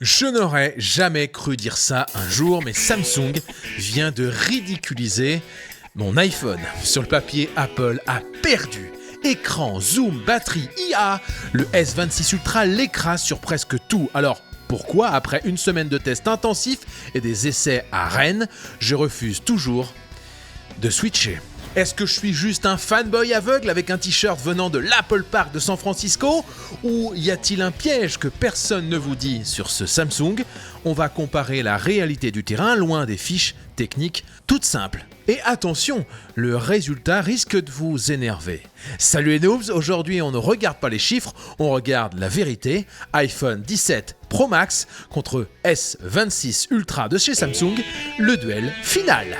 Je n'aurais jamais cru dire ça un jour, mais Samsung vient de ridiculiser mon iPhone. Sur le papier, Apple a perdu. Écran, zoom, batterie, IA, le S26 Ultra l'écrase sur presque tout. Alors, pourquoi, après une semaine de tests intensifs et des essais à Rennes, je refuse toujours de switcher? Est-ce que je suis juste un fanboy aveugle avec un t-shirt venant de l'Apple Park de San Francisco? Ou y a-t-il un piège que personne ne vous dit sur ce Samsung? On va comparer la réalité du terrain, loin des fiches techniques toutes simples. Et attention, le résultat risque de vous énerver. Salut les noobs, aujourd'hui on ne regarde pas les chiffres, on regarde la vérité. iPhone 17 Pro Max contre S26 Ultra de chez Samsung, le duel final.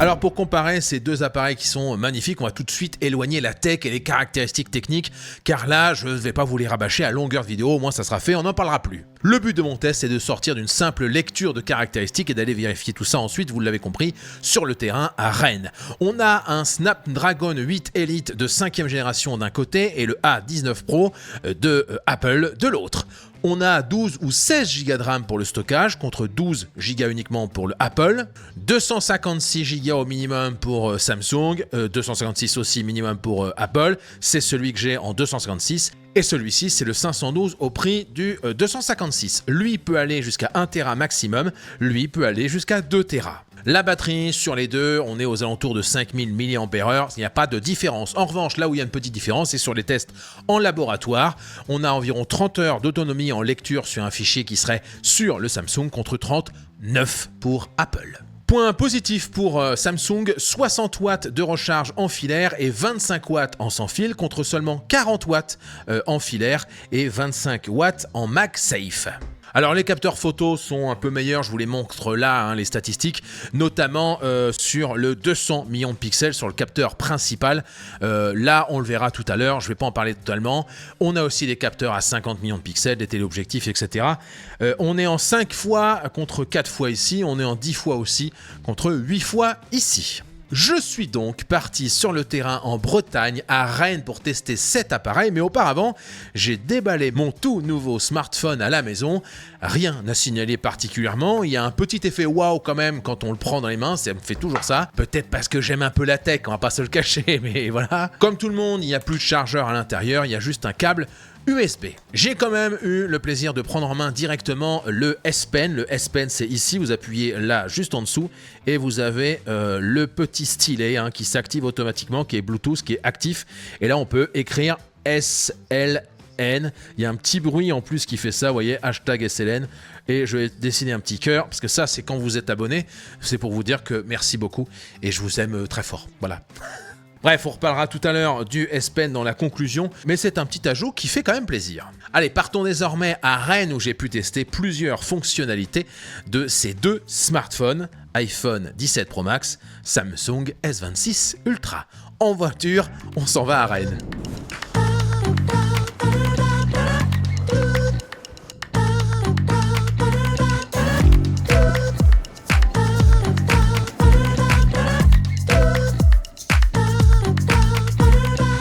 Alors pour comparer ces deux appareils qui sont magnifiques, on va tout de suite éloigner la tech et les caractéristiques techniques, car là je ne vais pas vous les rabâcher à longueur de vidéo, au moins ça sera fait, on n'en parlera plus. Le but de mon test est de sortir d'une simple lecture de caractéristiques et d'aller vérifier tout ça ensuite, vous l'avez compris, sur le terrain à Rennes. On a un Snapdragon 8 Elite de 5e génération d'un côté et le A19 Pro de Apple de l'autre. On a 12 ou 16 Go de RAM pour le stockage, contre 12 Go uniquement pour le Apple, 256 Go au minimum pour Samsung, 256 aussi minimum pour Apple, c'est celui que j'ai en 256, et celui-ci c'est le 512 au prix du 256. Lui peut aller jusqu'à 1 Tera maximum, lui peut aller jusqu'à 2 Tera. La batterie sur les deux, on est aux alentours de 5000 mAh, il n'y a pas de différence. En revanche, là où il y a une petite différence, c'est sur les tests en laboratoire. On a environ 30 heures d'autonomie en lecture sur un fichier qui serait sur le Samsung contre 39 pour Apple. Point positif pour Samsung, 60 watts de recharge en filaire et 25 watts en sans fil contre seulement 40 watts en filaire et 25 watts en MagSafe. Alors les capteurs photos sont un peu meilleurs, je vous les montre là, les statistiques, notamment sur le 200 millions de pixels sur le capteur principal. Là on le verra tout à l'heure, je ne vais pas en parler totalement. On a aussi des capteurs à 50 millions de pixels, des téléobjectifs, etc. On est en 5 fois contre 4 fois ici, on est en 10 fois aussi contre 8 fois ici. Je suis donc parti sur le terrain en Bretagne, à Rennes, pour tester cet appareil, mais auparavant, j'ai déballé mon tout nouveau smartphone à la maison. Rien à signaler particulièrement, il y a un petit effet waouh quand même quand on le prend dans les mains, ça me fait toujours ça. Peut-être parce que j'aime un peu la tech, on va pas se le cacher, mais voilà. Comme tout le monde, il n'y a plus de chargeur à l'intérieur, il y a juste un câble USB. J'ai quand même eu le plaisir de prendre en main directement le S Pen. Le S Pen, c'est ici, vous appuyez là juste en dessous et vous avez le petit stylet qui s'active automatiquement, qui est Bluetooth, qui est actif. Et là, on peut écrire SLN. Il y a un petit bruit en plus qui fait ça, vous voyez, hashtag SLN. Et je vais dessiner un petit cœur, parce que ça, c'est quand vous êtes abonné. C'est pour vous dire que merci beaucoup et je vous aime très fort. Voilà. Bref, on reparlera tout à l'heure du S Pen dans la conclusion, mais c'est un petit ajout qui fait quand même plaisir. Allez, partons désormais à Rennes où j'ai pu tester plusieurs fonctionnalités de ces deux smartphones, iPhone 17 Pro Max, Samsung S26 Ultra. En voiture, on s'en va à Rennes.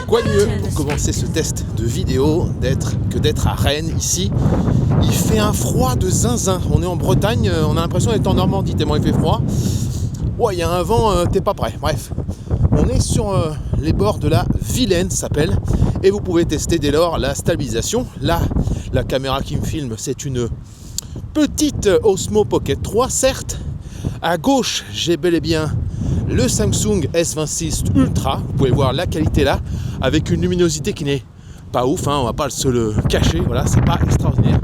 Quoi de mieux pour commencer ce test de vidéo que d'être à Rennes ici. Il fait un froid de zinzin. On est en Bretagne, on a l'impression d'être en Normandie tellement il fait froid. Ouais, il y a un vent, t'es pas prêt. Bref, on est sur les bords de la Vilaine, ça s'appelle, et vous pouvez tester dès lors la stabilisation. Là, la caméra qui me filme, c'est une petite Osmo Pocket 3, certes. À gauche, j'ai bel et bien le Samsung S26 Ultra. Vous pouvez voir la qualité là, avec une luminosité qui n'est pas ouf, on va pas se le cacher, voilà, c'est pas extraordinaire.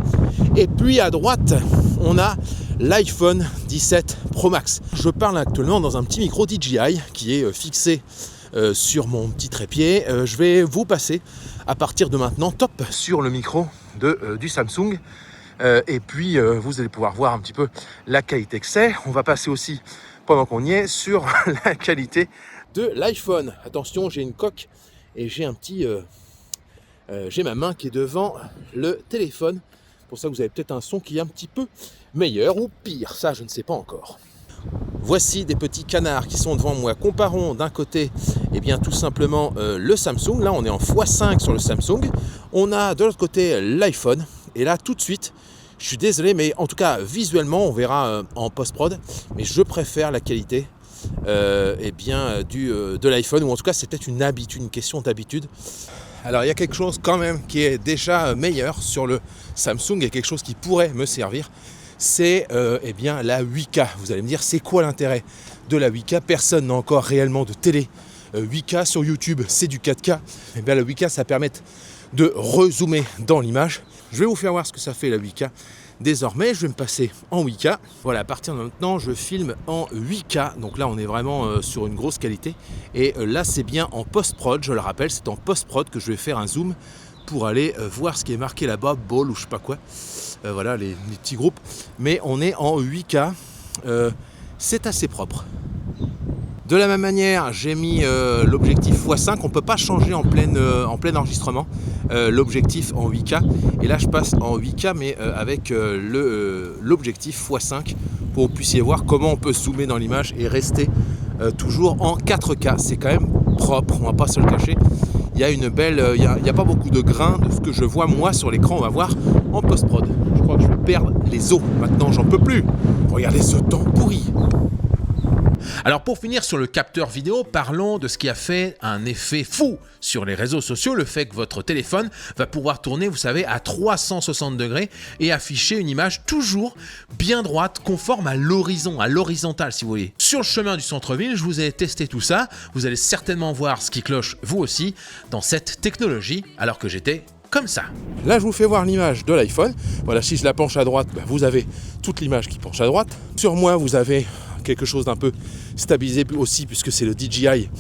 Et puis à droite, on a l'iPhone 17 Pro Max. Je parle actuellement dans un petit micro DJI qui est fixé sur mon petit trépied. Je vais vous passer à partir de maintenant top sur le micro du Samsung. Et puis vous allez pouvoir voir un petit peu la qualité que c'est. On va passer aussi, pendant qu'on y est, sur la qualité de l'iPhone. Attention, j'ai une coque et j'ai j'ai ma main qui est devant le téléphone. Pour ça, vous avez peut-être un son qui est un petit peu meilleur ou pire. Ça, je ne sais pas encore. Voici des petits canards qui sont devant moi. Comparons d'un côté, tout simplement le Samsung. Là, on est en x5 sur le Samsung. On a de l'autre côté l'iPhone. Et là, tout de suite, Je suis désolé, mais en tout cas, visuellement, on verra en post-prod, mais je préfère la qualité de l'iPhone, ou en tout cas, c'est peut-être une question d'habitude. Alors, il y a quelque chose quand même qui est déjà meilleur sur le Samsung et quelque chose qui pourrait me servir, c'est la 8K. Vous allez me dire, c'est quoi l'intérêt de la 8K? Personne n'a encore réellement de télé 8K sur YouTube, c'est du 4K. Et bien la 8K, ça permet de rezoomer dans l'image. Je vais vous faire voir ce que ça fait la 8K. Désormais, je vais me passer en 8K. Voilà, à partir de maintenant, je filme en 8K. Donc là, on est vraiment sur une grosse qualité. Et là, c'est bien en post-prod. Je le rappelle, c'est en post-prod que je vais faire un zoom pour aller voir ce qui est marqué là-bas, ball ou je sais pas quoi. Voilà, les petits groupes. Mais on est en 8K. C'est assez propre. De la même manière, j'ai mis l'objectif x5. On ne peut pas changer en plein enregistrement l'objectif en 8K. Et là, je passe en 8K, mais avec l'objectif x5 pour que vous puissiez voir comment on peut zoomer dans l'image et rester toujours en 4K. C'est quand même propre, on ne va pas se le cacher. Il y a une belle, il y a pas beaucoup de grains de ce que je vois moi sur l'écran. On va voir en post-prod. Je crois que je vais perdre les os. Maintenant, j'en peux plus. Regardez ce temps pourri. Alors pour finir sur le capteur vidéo, parlons de ce qui a fait un effet fou sur les réseaux sociaux, le fait que votre téléphone va pouvoir tourner, vous savez, à 360 degrés et afficher une image toujours bien droite, conforme à l'horizon, à l'horizontale si vous voulez. Sur le chemin du centre-ville, je vous ai testé tout ça, vous allez certainement voir ce qui cloche vous aussi dans cette technologie alors que j'étais comme ça. Là, je vous fais voir l'image de l'iPhone. Voilà, si je la penche à droite, vous avez toute l'image qui penche à droite. Sur moi, vous avez quelque chose d'un peu stabilisé aussi puisque c'est le DJI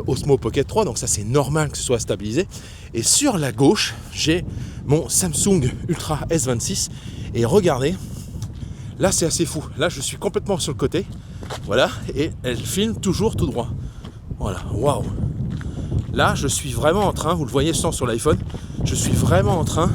Osmo Pocket 3, donc ça c'est normal que ce soit stabilisé. Et sur la gauche, j'ai mon Samsung Ultra S26 et regardez, là c'est assez fou. Là, je suis complètement sur le côté, voilà, et elle filme toujours tout droit. Voilà, waouh. Là, je suis vraiment en train, vous le voyez sans sur l'iPhone, je suis vraiment en train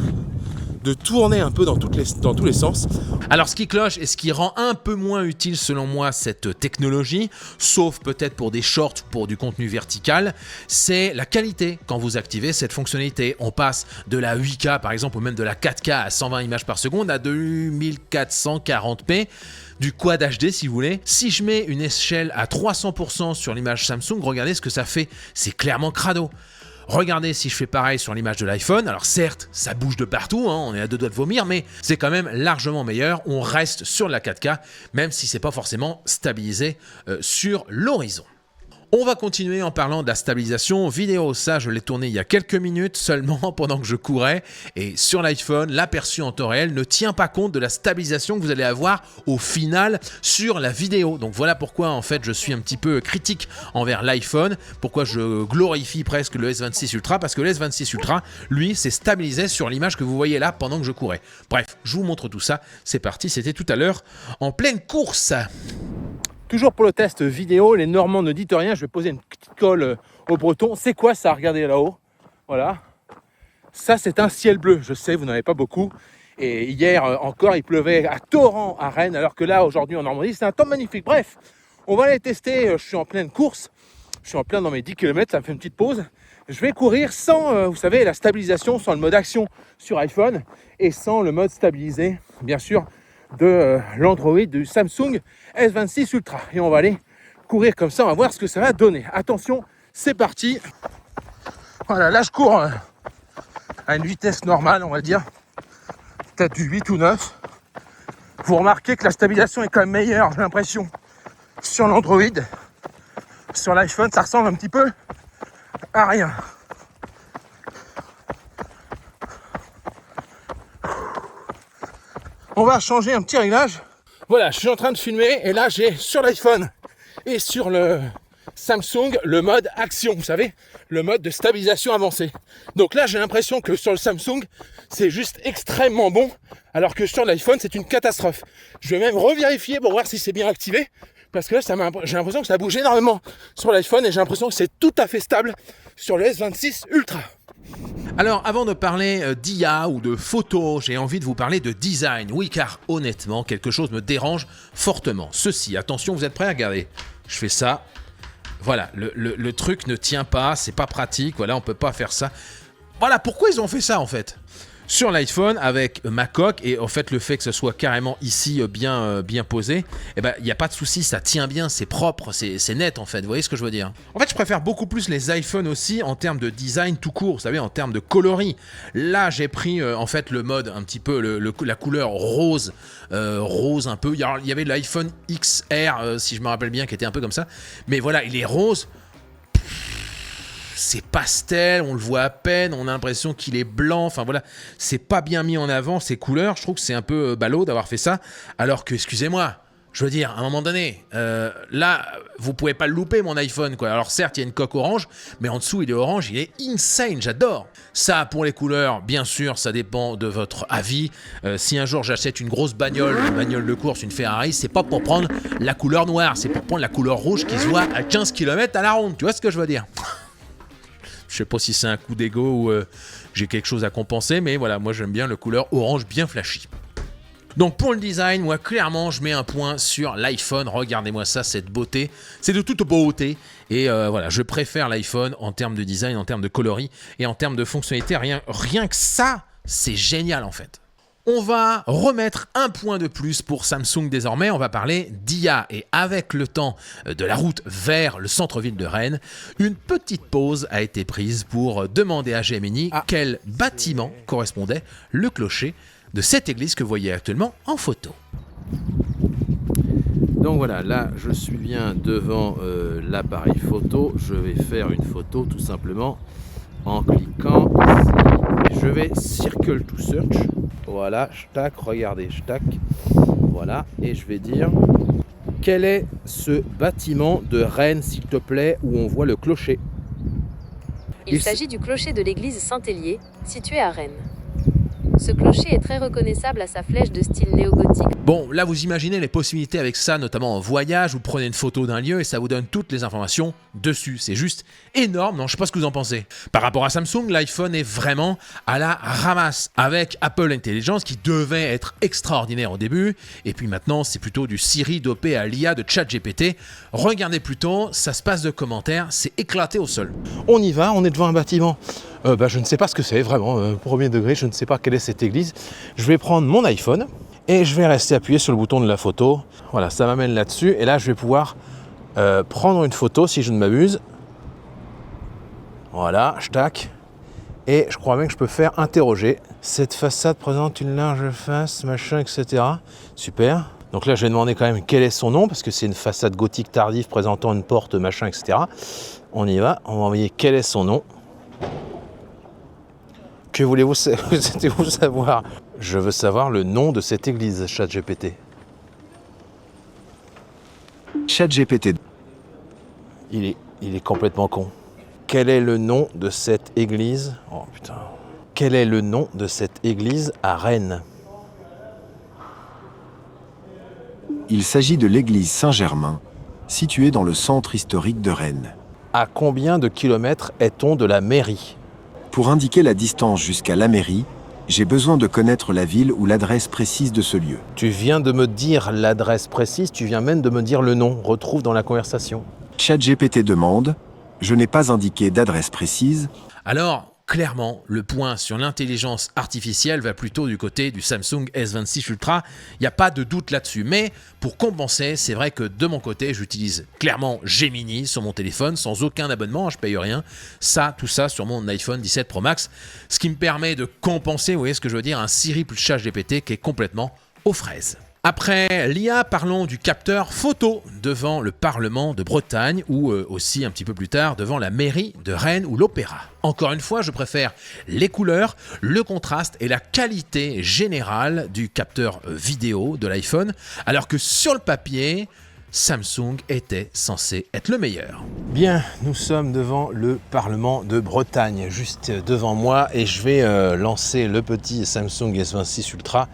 de tourner un peu dans tous les sens. Alors ce qui cloche et ce qui rend un peu moins utile selon moi cette technologie, sauf peut-être pour des shorts ou pour du contenu vertical, c'est la qualité quand vous activez cette fonctionnalité. On passe de la 8K par exemple ou même de la 4K à 120 images par seconde à 2440p. Du Quad HD si vous voulez. Si je mets une échelle à 300% sur l'image Samsung, regardez ce que ça fait. C'est clairement crado. Regardez si je fais pareil sur l'image de l'iPhone. Alors certes, ça bouge de partout, on est à deux doigts de vomir, mais c'est quand même largement meilleur. On reste sur la 4K, même si c'est pas forcément stabilisé sur l'horizon. On va continuer en parlant de la stabilisation vidéo. Ça, je l'ai tourné il y a quelques minutes seulement pendant que je courais. Et sur l'iPhone, l'aperçu en temps réel ne tient pas compte de la stabilisation que vous allez avoir au final sur la vidéo. Donc voilà pourquoi en fait je suis un petit peu critique envers l'iPhone. Pourquoi je glorifie presque le S26 Ultra. Parce que le S26 Ultra, lui, s'est stabilisé sur l'image que vous voyez là pendant que je courais. Bref, je vous montre tout ça. C'est parti, c'était tout à l'heure en pleine course. Toujours pour le test vidéo, les Normands ne dites rien, je vais poser une petite colle au breton. C'est quoi ça? Regardez là-haut. Voilà. Ça, c'est un ciel bleu. Je sais, vous n'en avez pas beaucoup. Et hier encore, il pleuvait à torrent à Rennes, alors que là, aujourd'hui, en Normandie, c'est un temps magnifique. Bref, on va aller tester. Je suis en pleine course. Je suis en plein dans mes 10 km, ça me fait une petite pause. Je vais courir sans, vous savez, la stabilisation, sans le mode action sur iPhone et sans le mode stabilisé, bien sûr, de l'Android du Samsung S26 Ultra. Et on va aller courir comme ça, on va voir ce que ça va donner. Attention, c'est parti. Voilà, là je cours à une vitesse normale, on va dire, peut-être du 8 ou 9. Vous remarquez que la stabilisation est quand même meilleure, j'ai l'impression, sur l'Android. Sur l'iPhone, ça ressemble un petit peu à rien. On va changer un petit réglage. Voilà, je suis en train de filmer et là j'ai sur l'iPhone et sur le Samsung le mode action, vous savez, le mode de stabilisation avancée. Donc là j'ai l'impression que sur le Samsung c'est juste extrêmement bon, alors que sur l'iPhone c'est une catastrophe. Je vais même revérifier pour voir si c'est bien activé, parce que là j'ai l'impression que ça bouge énormément sur l'iPhone et j'ai l'impression que c'est tout à fait stable sur le S26 Ultra. Alors, avant de parler d'IA ou de photos, j'ai envie de vous parler de design. Oui, car honnêtement, quelque chose me dérange fortement. Ceci, attention, vous êtes prêts à regarder? Je fais ça. Voilà, le truc ne tient pas, c'est pas pratique. Voilà, on peut pas faire ça. Voilà, pourquoi ils ont fait ça en fait? sur l'iPhone avec ma coque et en fait le fait que ce soit carrément ici bien posé, eh ben il n'y a pas de souci, ça tient bien, c'est propre, c'est net en fait, vous voyez ce que je veux dire. En fait je préfère beaucoup plus les iPhones aussi en termes de design tout court, vous savez, en termes de coloris. Là j'ai pris en fait le mode un petit peu la couleur rose, rose un peu, il y avait l'iPhone XR si je me rappelle bien qui était un peu comme ça, mais voilà il est rose. C'est pastel, on le voit à peine, on a l'impression qu'il est blanc, enfin voilà, c'est pas bien mis en avant ces couleurs, je trouve que c'est un peu ballot d'avoir fait ça, alors que, excusez-moi, je veux dire, à un moment donné, là, vous pouvez pas le louper mon iPhone, quoi. Alors certes, il y a une coque orange, mais en dessous, il est orange, il est insane, j'adore. Ça, pour les couleurs, bien sûr, ça dépend de votre avis. Si un jour j'achète une grosse bagnole de course, une Ferrari, c'est pas pour prendre la couleur noire, c'est pour prendre la couleur rouge qui se voit à 15 km à la ronde, tu vois ce que je veux dire? Je sais pas si c'est un coup d'ego ou j'ai quelque chose à compenser, mais voilà, moi j'aime bien le couleur orange bien flashy. Donc pour le design, moi clairement je mets un point sur l'iPhone, regardez-moi ça, cette beauté, c'est de toute beauté. Et voilà, je préfère l'iPhone en termes de design, en termes de coloris et en termes de fonctionnalité, rien que ça, c'est génial en fait. On va remettre un point de plus pour Samsung désormais, on va parler d'IA. Et avec le temps de la route vers le centre-ville de Rennes, une petite pause a été prise pour demander à Gemini quel bâtiment correspondait le clocher de cette église que vous voyez actuellement en photo. Donc voilà, là je suis bien devant l'appareil photo, je vais faire une photo tout simplement en cliquant ici. Je vais circle to search. Voilà, je tac, regardez, je tac. Voilà, et je vais dire quel est ce bâtiment de Rennes, s'il te plaît, où on voit le clocher. Il s'agit du clocher de l'église Saint-Hélier, situé à Rennes. Ce clocher est très reconnaissable à sa flèche de style néo-gothique. Bon, là vous imaginez les possibilités avec ça, notamment en voyage, vous prenez une photo d'un lieu et ça vous donne toutes les informations dessus. C'est juste énorme, non, je sais pas ce que vous en pensez. Par rapport à Samsung, l'iPhone est vraiment à la ramasse, avec Apple Intelligence qui devait être extraordinaire au début, et puis maintenant c'est plutôt du Siri dopé à l'IA de ChatGPT. Regardez plutôt, ça se passe de commentaires, c'est éclaté au sol. On y va, on est devant un bâtiment. Je ne sais pas ce que c'est, vraiment, premier degré, je ne sais pas quelle est cette église. Je vais prendre mon iPhone et je vais rester appuyé sur le bouton de la photo. Voilà, ça m'amène là-dessus et là je vais pouvoir prendre une photo si je ne m'abuse. Voilà, je tac. Et je crois même que je peux faire interroger. Cette façade présente une large face, machin, etc. Super. Donc là je vais demander quand même quel est son nom, parce que c'est une façade gothique tardive présentant une porte, machin, etc. On y va, on va envoyer quel est son nom. Que voulez-vous savoir? Je veux savoir le nom de cette église, ChatGPT. ChatGPT. Il est complètement con. Quel est le nom de cette église? Oh putain. Quel est le nom de cette église à Rennes? Il s'agit de l'église Saint-Germain, située dans le centre historique de Rennes. À combien de kilomètres est-on de la mairie? Pour indiquer la distance jusqu'à la mairie, j'ai besoin de connaître la ville ou l'adresse précise de ce lieu. Tu viens de me dire l'adresse précise, tu viens même de me dire le nom. Retrouve dans la conversation. ChatGPT demande « Je n'ai pas indiqué d'adresse précise ». Alors, clairement, le point sur l'intelligence artificielle va plutôt du côté du Samsung S26 Ultra. Il n'y a pas de doute là-dessus. Mais pour compenser, c'est vrai que de mon côté, j'utilise clairement Gemini sur mon téléphone sans aucun abonnement, je paye rien. Tout ça sur mon iPhone 17 Pro Max. Ce qui me permet de compenser, vous voyez ce que je veux dire, un Siri plus ChatGPT qui est complètement aux fraises. Après l'IA, parlons du capteur photo devant le Parlement de Bretagne ou aussi un petit peu plus tard devant la mairie de Rennes ou l'Opéra. Encore une fois, je préfère les couleurs, le contraste et la qualité générale du capteur vidéo de l'iPhone, alors que sur le papier, Samsung était censé être le meilleur. Bien, nous sommes devant le Parlement de Bretagne, juste devant moi, et je vais lancer le petit Samsung S26 Ultra,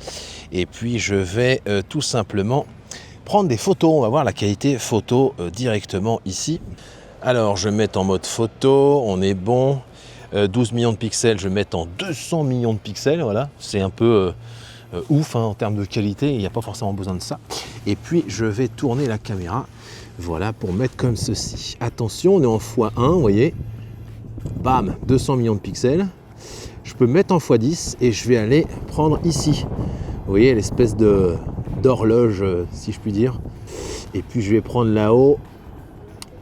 et puis je vais tout simplement prendre des photos. On va voir la qualité photo directement ici. Alors, je vais mettre en mode photo, on est bon. 12 millions de pixels, je vais mettre en 200 millions de pixels, voilà. C'est un peu ouf en termes de qualité, il n'y a pas forcément besoin de ça. Et puis, je vais tourner la caméra, voilà, pour mettre comme ceci. Attention, on est en x1, vous voyez. Bam, 200 millions de pixels. je peux me mettre en x10 et je vais aller prendre ici. Vous voyez l'espèce d'horloge, si je puis dire. Et puis je vais prendre là-haut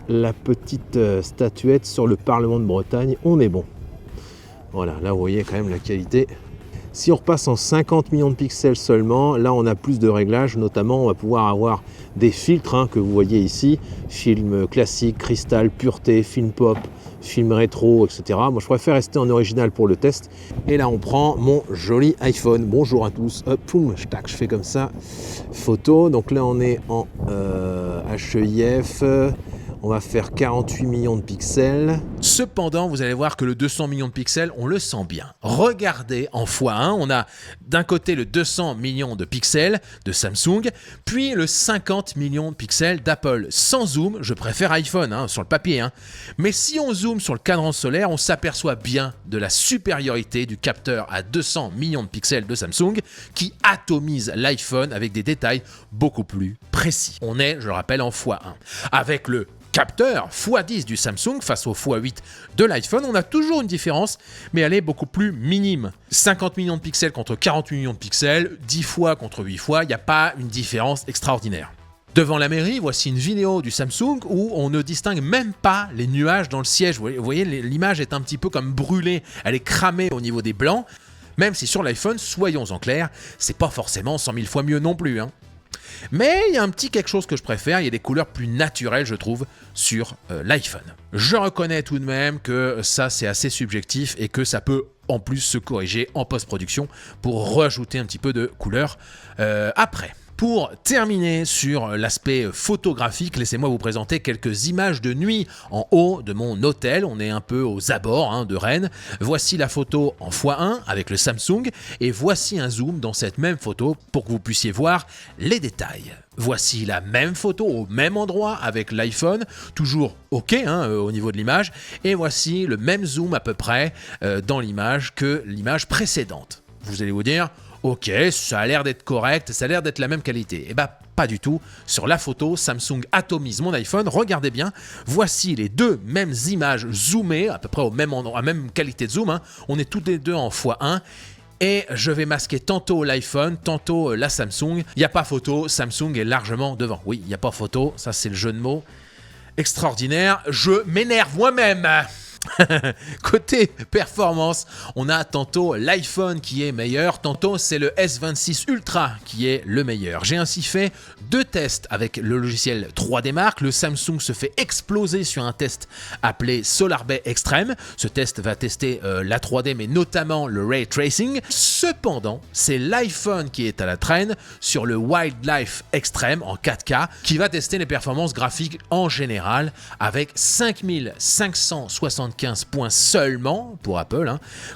la petite statuette sur le Parlement de Bretagne. On est bon. Voilà, là vous voyez quand même la qualité. Si on repasse en 50 millions de pixels seulement, là on a plus de réglages, notamment on va pouvoir avoir des filtres que vous voyez ici, film classique, cristal, pureté, film pop, film rétro, etc. Moi je préfère rester en original pour le test. Et là on prend mon joli iPhone. Bonjour à tous, hop, poum, tac, je fais comme ça, photo. Donc là on est en HEIF. On va faire 48 millions de pixels. Cependant, vous allez voir que le 200 millions de pixels, on le sent bien. Regardez en x1, on a d'un côté le 200 millions de pixels de Samsung, puis le 50 millions de pixels d'Apple. Sans zoom, je préfère iPhone, sur le papier. Mais si on zoome sur le cadran solaire, on s'aperçoit bien de la supériorité du capteur à 200 millions de pixels de Samsung qui atomise l'iPhone avec des détails beaucoup plus précis. On est, je le rappelle, en x1. Avec le capteur x10 du Samsung face au x8 de l'iPhone, on a toujours une différence, mais elle est beaucoup plus minime. 50 millions de pixels contre 48 millions de pixels, 10 fois contre 8 fois, il n'y a pas une différence extraordinaire. Devant la mairie, voici une vidéo du Samsung où on ne distingue même pas les nuages dans le siège. Vous voyez, l'image est un petit peu comme brûlée, elle est cramée au niveau des blancs, même si sur l'iPhone, soyons en clair, c'est pas forcément 100 000 fois mieux non plus. Mais il y a un petit quelque chose que je préfère, il y a des couleurs plus naturelles je trouve sur l'iPhone. Je reconnais tout de même que ça c'est assez subjectif et que ça peut en plus se corriger en post-production pour rajouter un petit peu de couleur après. Pour terminer sur l'aspect photographique, laissez-moi vous présenter quelques images de nuit en haut de mon hôtel. On est un peu aux abords de Rennes. Voici la photo en x1 avec le Samsung et voici un zoom dans cette même photo pour que vous puissiez voir les détails. Voici la même photo au même endroit avec l'iPhone, toujours OK au niveau de l'image. Et voici le même zoom à peu près dans l'image que l'image précédente. Vous allez vous dire... Ok, ça a l'air d'être correct, ça a l'air d'être la même qualité. Eh bien, pas du tout. Sur la photo, Samsung atomise mon iPhone. Regardez bien, voici les deux mêmes images zoomées, à peu près au même endroit, à même qualité de zoom. On est toutes les deux en x1. Et je vais masquer tantôt l'iPhone, tantôt la Samsung. Il n'y a pas photo, Samsung est largement devant. Oui, il n'y a pas photo, ça c'est le jeu de mots. Extraordinaire, je m'énerve moi-même. Côté performance, on a tantôt l'iPhone qui est meilleur, tantôt c'est le S26 Ultra qui est le meilleur. J'ai ainsi fait 2 tests avec le logiciel 3D Mark. Le Samsung se fait exploser sur un test appelé SolarBay Extreme. Ce test va tester la 3D mais notamment le Ray Tracing. Cependant, c'est l'iPhone qui est à la traîne sur le Wildlife Extreme en 4K qui va tester les performances graphiques en général avec 5575 points seulement pour Apple,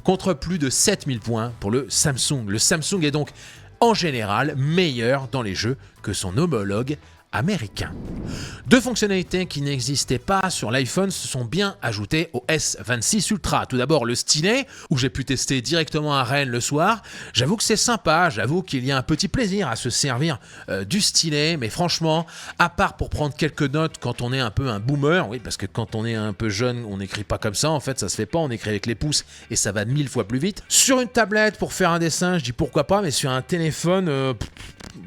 contre plus de 7000 points pour le Samsung. Le Samsung est donc en général meilleur dans les jeux que son homologue américain. 2 fonctionnalités qui n'existaient pas sur l'iPhone se sont bien ajoutées au S26 Ultra. Tout d'abord le stylet, où j'ai pu tester directement à Rennes le soir. J'avoue que c'est sympa, j'avoue qu'il y a un petit plaisir à se servir du stylet, mais franchement, à part pour prendre quelques notes quand on est un peu un boomer, oui, parce que quand on est un peu jeune, on n'écrit pas comme ça, en fait, ça se fait pas, on écrit avec les pouces et ça va 1000 fois plus vite. Sur une tablette pour faire un dessin, je dis pourquoi pas, mais sur un téléphone,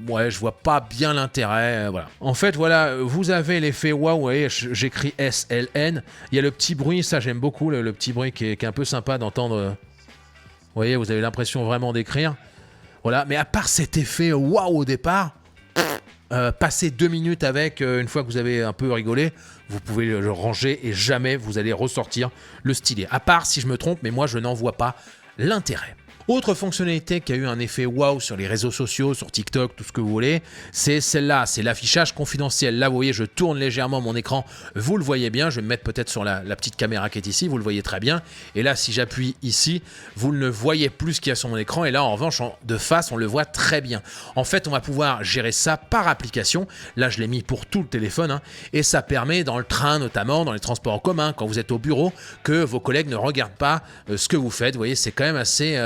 ouais, je vois pas bien l'intérêt, voilà. En fait, voilà, vous avez l'effet waouh, vous voyez, j'écris SLN. Il y a le petit bruit, ça j'aime beaucoup, le petit bruit qui est un peu sympa d'entendre. Vous voyez, vous avez l'impression vraiment d'écrire. Voilà, mais à part cet effet waouh au départ, passer 2 minutes avec, une fois que vous avez un peu rigolé, vous pouvez le ranger et jamais vous allez ressortir le stylet. À part si je me trompe, mais moi je n'en vois pas l'intérêt. Autre fonctionnalité qui a eu un effet waouh sur les réseaux sociaux, sur TikTok, tout ce que vous voulez, c'est celle-là, c'est l'affichage confidentiel. Là, vous voyez, je tourne légèrement mon écran, vous le voyez bien, je vais me mettre peut-être sur la petite caméra qui est ici, vous le voyez très bien. Et là, si j'appuie ici, vous ne voyez plus ce qu'il y a sur mon écran. Et là, en revanche, de face, on le voit très bien. En fait, on va pouvoir gérer ça par application. Là, je l'ai mis pour tout le téléphone. Et ça permet, dans le train notamment, dans les transports en commun, quand vous êtes au bureau, que vos collègues ne regardent pas ce que vous faites. Vous voyez, c'est quand même assez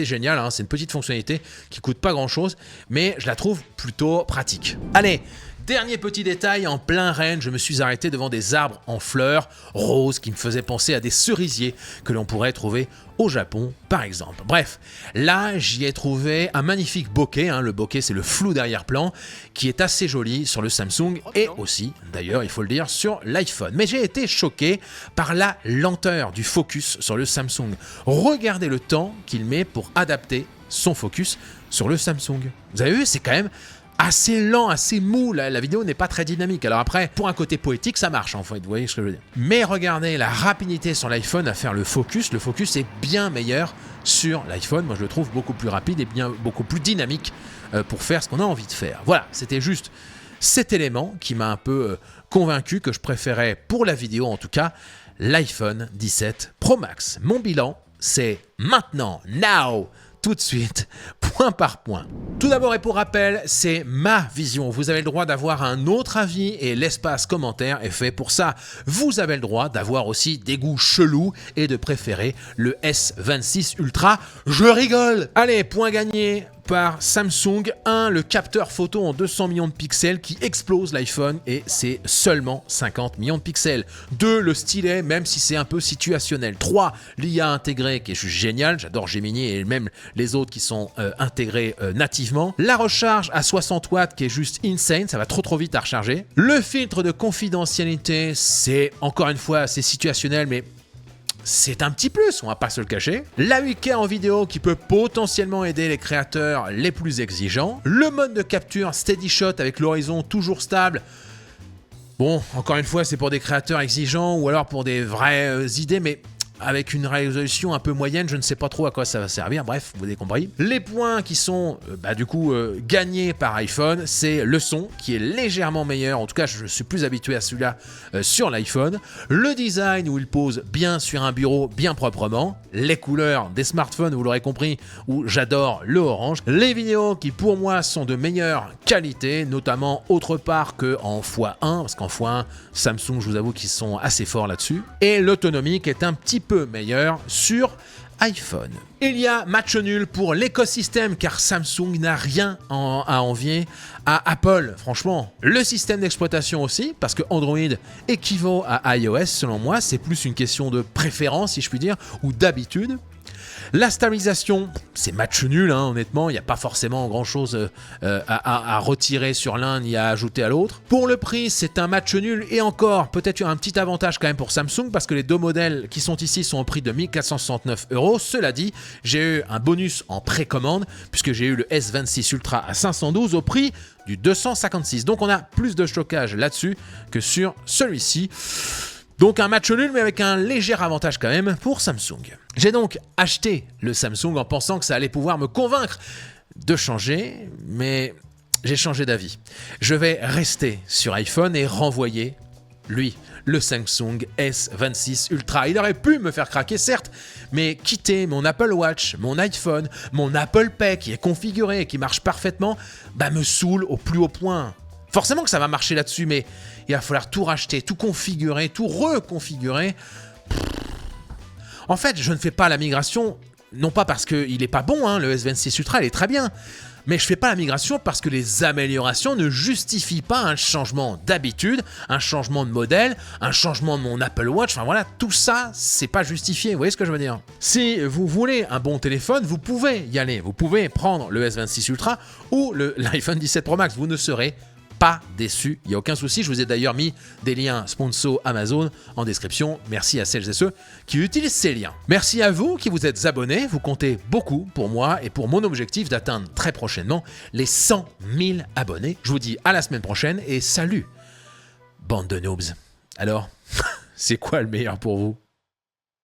génial, c'est une petite fonctionnalité qui coûte pas grand chose, mais je la trouve plutôt pratique. Allez, Dernier petit détail, en plein Rennes, je me suis arrêté devant des arbres en fleurs roses qui me faisaient penser à des cerisiers que l'on pourrait trouver au Japon par exemple. Bref, là j'y ai trouvé un magnifique bokeh, le bokeh c'est le flou d'arrière-plan, qui est assez joli sur le Samsung et aussi, d'ailleurs il faut le dire, sur l'iPhone. Mais j'ai été choqué par la lenteur du focus sur le Samsung. Regardez le temps qu'il met pour adapter son focus sur le Samsung. Vous avez vu, c'est quand même assez lent, assez mou, la vidéo n'est pas très dynamique. Alors après, pour un côté poétique, ça marche en fait, vous voyez ce que je veux dire. Mais regardez la rapidité sur l'iPhone à faire le focus est bien meilleur sur l'iPhone. Moi je le trouve beaucoup plus rapide et beaucoup plus dynamique pour faire ce qu'on a envie de faire. Voilà, c'était juste cet élément qui m'a un peu convaincu que je préférais pour la vidéo en tout cas l'iPhone 17 Pro Max. Mon bilan, c'est maintenant, now, tout de suite, point par point. Tout d'abord et pour rappel, c'est ma vision. Vous avez le droit d'avoir un autre avis et l'espace commentaire est fait pour ça. Vous avez le droit d'avoir aussi des goûts chelous et de préférer le S26 Ultra. Je rigole! Allez, point gagné par Samsung. 1, le capteur photo en 200 millions de pixels qui explose l'iPhone et c'est seulement 50 millions de pixels. 2, le stylet, même si c'est un peu situationnel. 3, l'IA intégrée qui est juste génial. J'adore Gemini et même les autres qui sont intégrés nativement. La recharge à 60 watts qui est juste insane, ça va trop vite à recharger. Le filtre de confidentialité, c'est encore une fois c'est situationnel mais c'est un petit plus, on va pas se le cacher. La 8K en vidéo qui peut potentiellement aider les créateurs les plus exigeants. Le mode de capture Steady Shot avec l'horizon toujours stable. Bon, encore une fois, c'est pour des créateurs exigeants ou alors pour des vraies idées, mais avec une résolution un peu moyenne, je ne sais pas trop à quoi ça va servir, bref, vous avez compris. Les points qui sont gagnés par iPhone, c'est le son qui est légèrement meilleur, en tout cas je suis plus habitué à celui-là sur l'iPhone. Le design où il pose bien sur un bureau bien proprement. Les couleurs des smartphones, vous l'aurez compris, où j'adore le orange. Les vidéos qui pour moi sont de meilleure qualité, notamment autre part qu'en x1, parce qu'en x1, Samsung, je vous avoue qu'ils sont assez forts là-dessus. Et l'autonomie qui est un petit peu meilleur sur iPhone. Il y a match nul pour l'écosystème car Samsung n'a rien à envier à Apple, franchement. Le système d'exploitation aussi, parce que Android équivaut à iOS selon moi, c'est plus une question de préférence si je puis dire, ou d'habitude. La stabilisation, c'est match nul, honnêtement, il n'y a pas forcément grand chose à retirer sur l'un ni à ajouter à l'autre. Pour le prix, c'est un match nul et encore, peut-être un petit avantage quand même pour Samsung parce que les deux modèles qui sont ici sont au prix de 1469 €. Cela dit, j'ai eu un bonus en précommande puisque j'ai eu le S26 Ultra à 512 au prix du 256. Donc on a plus de stockage là-dessus que sur celui-ci. Donc un match nul mais avec un léger avantage quand même pour Samsung. J'ai donc acheté le Samsung en pensant que ça allait pouvoir me convaincre de changer, mais j'ai changé d'avis. Je vais rester sur iPhone et renvoyer, lui, le Samsung S26 Ultra. Il aurait pu me faire craquer certes, mais quitter mon Apple Watch, mon iPhone, mon Apple Pay qui est configuré et qui marche parfaitement, me saoule au plus haut point. Forcément que ça va marcher là-dessus, mais il va falloir tout racheter, tout configurer, tout reconfigurer. En fait, je ne fais pas la migration, non pas parce qu'il n'est pas bon, le S26 Ultra, il est très bien, mais je ne fais pas la migration parce que les améliorations ne justifient pas un changement d'habitude, un changement de modèle, un changement de mon Apple Watch, enfin voilà, tout ça, c'est pas justifié, vous voyez ce que je veux dire? Si vous voulez un bon téléphone, vous pouvez y aller, vous pouvez prendre le S26 Ultra ou l'iPhone 17 Pro Max, vous ne serez pas déçu, il n'y a aucun souci. Je vous ai d'ailleurs mis des liens sponsor Amazon en description. Merci à celles et ceux qui utilisent ces liens. Merci à vous qui vous êtes abonnés. Vous comptez beaucoup pour moi et pour mon objectif d'atteindre très prochainement les 100 000 abonnés. Je vous dis à la semaine prochaine et salut, bande de noobs. Alors, c'est quoi le meilleur pour vous ?